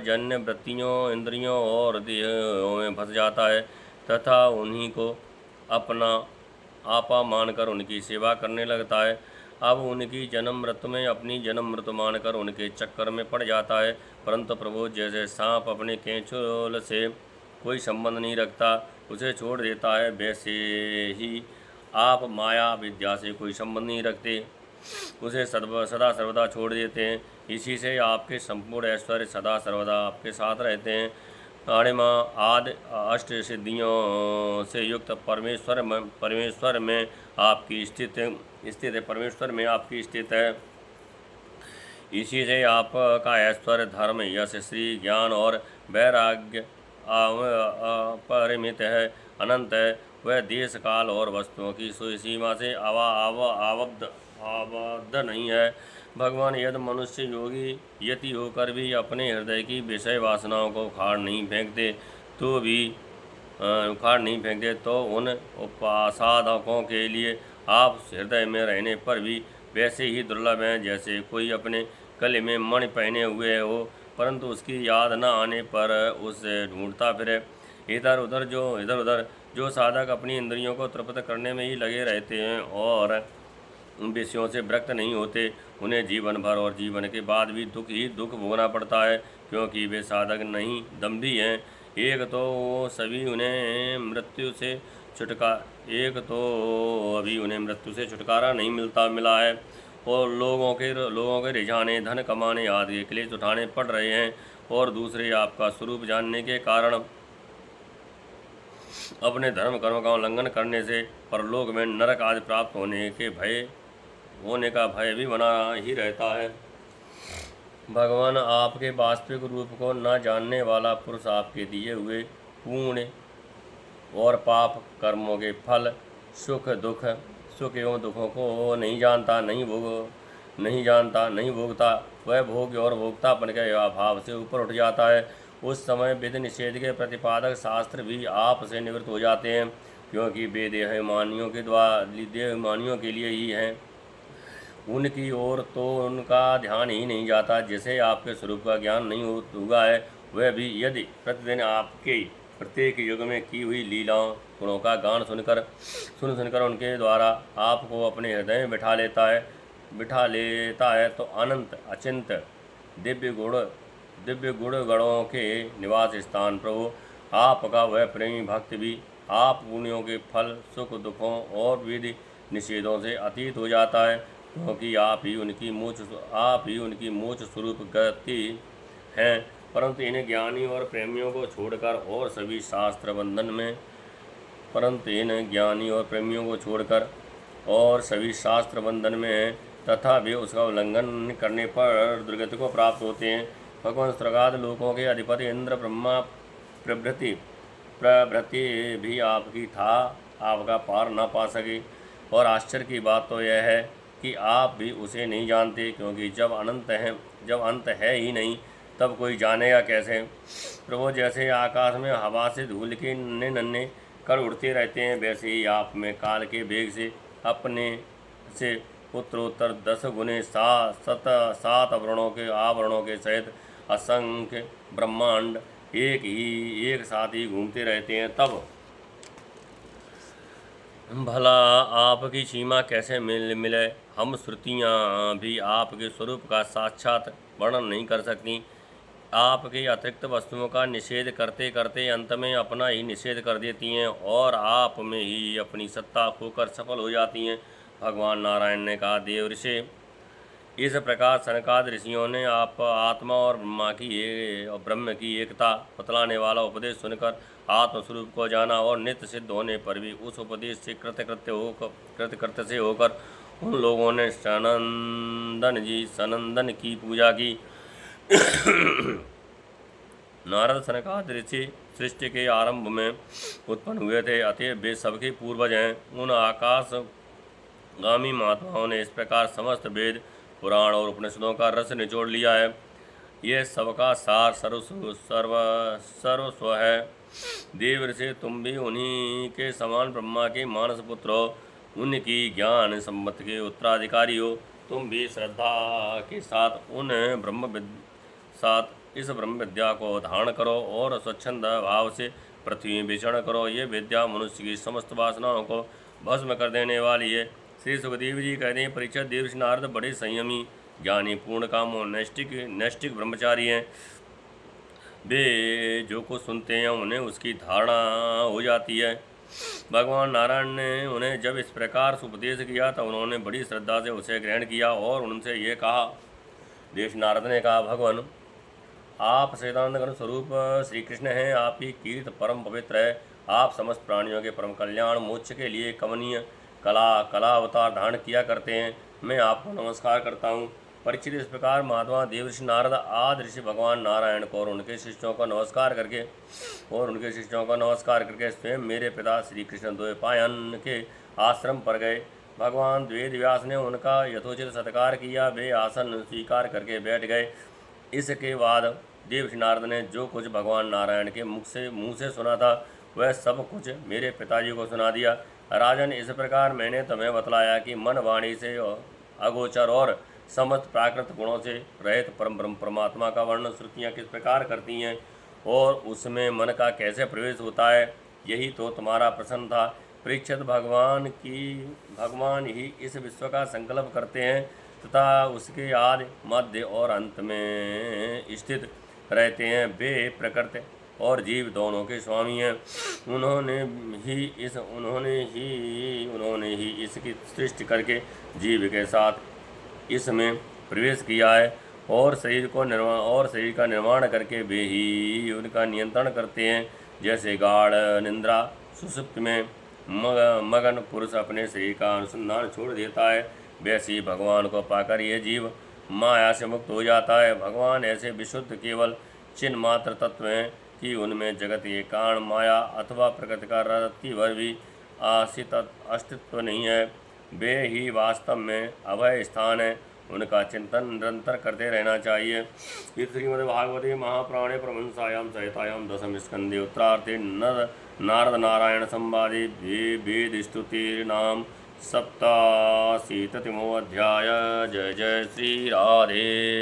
S1: जन्य वृत्तियों, इंद्रियों और देहों में फंस जाता है तथा उन्हीं को अपना आपा मानकर उनकी सेवा करने लगता है। अब उनकी जन्म मृत्यु में अपनी जन्म मृत्यु मानकर उनके चक्कर में पड़ जाता है। परंतु प्रभु, जैसे सांप अपने केंचुल से कोई संबंध नहीं रखता, उसे छोड़ देता है, वैसे ही आप माया विद्या से कोई संबंध नहीं रखते, उसे सदा सर्वदा छोड़ देते हैं। इसी से आपके संपूर्ण ऐश्वर्य सदा सर्वदा आपके साथ रहते हैं। अणिमा आदि अष्ट सिद्धियों से युक्त परमेश्वर में आपकी स्थित है। इसी से आपका ऐश्वर्य, धर्म, यश, श्री, ज्ञान और वैराग्य अपरिमित है, अनंत है। वह देश काल और वस्तुओं की सीमा से आबद्ध नहीं है। भगवान, यदि मनुष्य योगी यति होकर भी अपने हृदय की विषय वासनाओं को उखाड़ नहीं फेंकते तो उन उपासाधकों के लिए आप हृदय में रहने पर भी वैसे ही दुर्लभ हैं, जैसे कोई अपने गले में मणि पहने हुए हो, परंतु उसकी याद न आने पर उसे ढूंढता फिरे। इधर उधर जो साधक अपनी इंद्रियों को तृप्त करने में ही लगे रहते हैं और उन विषयों से विरक्त नहीं होते, उन्हें जीवन भर और जीवन के बाद भी दुख भोगना पड़ता है, क्योंकि वे साधक नहीं, दम्भी हैं। एक तो अभी उन्हें मृत्यु से छुटकारा नहीं मिला है, और लोगों के रिझाने, धन कमाने आदि के क्लेश उठाने पड़ रहे हैं, और दूसरे आपका स्वरूप जानने के कारण अपने धर्म कर्म का उल्लंघन करने से परलोक में नरक आदि प्राप्त होने का भय भी बना ही रहता है। भगवान, आपके वास्तविक रूप को न जानने वाला पुरुष आपके दिए हुए पुण्य और पाप कर्मों के फल, सुख एवं दुखों को नहीं जानता, नहीं भोगता। वह भोग्य और भोक्तापन के अभाव से ऊपर उठ जाता है। उस समय विधि निषेध के प्रतिपादक शास्त्र भी आप से निवृत्त हो जाते हैं, क्योंकि वे देहमानियों के लिए ही हैं। उनकी ओर तो उनका ध्यान ही नहीं जाता। जिसे आपके स्वरूप का ज्ञान नहीं हुआ है, वह भी यदि प्रतिदिन आपके प्रत्येक युग में की हुई लीलाओं गुणों का गान सुनकर उनके द्वारा आपको अपने हृदय में बिठा लेता है तो अनंत अचिंत दिव्य गुण गणों के निवास स्थान प्रभु, आपका वह प्रेमी भक्त भी आप पुण्यों के फल, सुख दुखों और विधि निषेधों से अतीत हो जाता है, क्योंकि आप ही उनकी मोक्ष स्वरूप गति हैं। परंतु इन ज्ञानी और प्रेमियों को छोड़कर और सभी शास्त्र बंधन में तथा वे उसका उल्लंघन करने पर दुर्गति को प्राप्त होते हैं। भगवान स्वर्गादि लोकों के अधिपति इंद्र, ब्रह्मा प्रभृति भी आपकी था आपका पार न पा सके। और आश्चर्य की बात तो यह है कि आप भी उसे नहीं जानते, क्योंकि जब अंत है ही नहीं तब कोई जानेगा कैसे। प्रभु, जैसे आकाश में हवा से धूल के नन्हे नन्हे कण उड़ते रहते हैं, वैसे ही आप में काल के वेग से अपने से उत्तरोत्तर 10 गुने सात आवरणों के सहित असंख्य ब्रह्मांड एक साथ ही घूमते रहते हैं। तब भला आपकी सीमा कैसे मिले? हम श्रुतियाँ भी आपके स्वरूप का साक्षात वर्णन नहीं कर सकती। आपके अतिरिक्त वस्तुओं का निषेध करते करते अंत में अपना ही निषेध कर देती हैं और आप में ही अपनी सत्ता खोकर सफल हो जाती हैं। भगवान नारायण ने कहा, देव ऋषि, इस प्रकार सनकादि ऋषियों ने आप आत्मा और ब्रह्म की एकता बतलाने वाला उपदेश सुनकर आत्मस्वरूप को जाना और नित्य सिद्ध होने पर भी उस उपदेश से कृतकृत्य से होकर उन लोगों ने सनंदन की पूजा की। नारद सनकादि ऋषि सृष्टि के आरंभ में उत्पन्न हुए थे, अतएव वे सबके पूर्वज हैं। उन आकाशगामी महात्माओं ने इस प्रकार समस्त वेद, पुराण और उपनिषदों का रस निचोड़ लिया है। यह सबका सार सर्वस्व है। देव ऋषि, तुम भी उन्हीं के समान ब्रह्मा के मानस पुत्र हो, उनकी ज्ञान संपत्ति के उत्तराधिकारी हो। तुम भी श्रद्धा के साथ इस ब्रह्म विद्या को धारण करो और स्वच्छंद भाव से पृथ्वी में विचरण करो। ये विद्या मनुष्य की समस्त वासनाओं को भस्म कर देने वाली है। श्री सुखदेव जी कहते हैं, परीक्षित, देवर्षि नारद बड़े संयमी, ज्ञानी, पूर्ण काम और नैष्टिक ब्रह्मचारी हैं। वे जो कुछ सुनते हैं उन्हें उसकी धारणा हो जाती है। भगवान नारायण ने उन्हें जब इस प्रकार से उपदेश किया तब उन्होंने बड़ी श्रद्धा से उसे ग्रहण किया और उनसे ये कहा। देवर्षि नारद ने कहा, भगवान, आप सच्चिदानंद घन स्वरूप श्री कृष्ण हैं। आप ही कीर्त परम पवित्र है। आप समस्त प्राणियों के परम कल्याण मोक्ष के लिए कमनीय कला अवतार धारण किया करते हैं। मैं आपको नमस्कार करता हूँ। परीक्षित, इस प्रकार महात्मा देवर्षि नारद आदि ऋषि भगवान नारायण को और उनके शिष्यों को नमस्कार करके स्वयं मेरे पिता श्री कृष्ण द्वैपायन के आश्रम पर गए। भगवान वेद व्यास ने उनका यथोचित सत्कार किया। वे आसन स्वीकार करके बैठ गए। इसके बाद देवर्षि नारद ने जो कुछ भगवान नारायण के मुँह से सुना था वह सब कुछ मेरे पिताजी को सुना दिया। राजन, इस प्रकार मैंने तुम्हें बतलाया कि मन वाणी से अगोचर और समस्त प्राकृत गुणों से रहित परम ब्रह्म परमात्मा का वर्णन श्रुतियाँ किस प्रकार करती हैं और उसमें मन का कैसे प्रवेश होता है। यही तो तुम्हारा प्रश्न था। परीक्षित, भगवान ही इस विश्व का संकल्प करते हैं तथा उसके आदि, मध्य और अंत में स्थित रहते हैं। वे प्रकृति और जीव दोनों के स्वामी हैं। उन्होंने ही इसकी सृष्टि करके जीव के साथ इसमें प्रवेश किया है और शरीर का निर्माण करके वे ही उनका नियंत्रण करते हैं। जैसे गाढ़ निद्रा सुषुप्ति में मगन पुरुष अपने शरीर का अनुसंधान छोड़ देता है, वैसे ही भगवान को पाकर यह जीव माया से मुक्त हो जाता है। भगवान ऐसे विशुद्ध केवल चिन्ह मात्र तत्व हैं कि उनमें जगत के कारण माया अथवा प्रकृति का रत्ती भर भी अस्तित्व नहीं है। वे ही वास्तव में अभय स्थान है। उनका चिंतन निरंतर करते रहना चाहिए। इस श्रीमद्भागवते महापुराणे परमहंसायां संहितायां दशम स्कंदे उत्तरार्धे नारद नारायण संवादे वेद स्तुतिर्नाम 87तमो अध्याय। जय जय श्री राधे।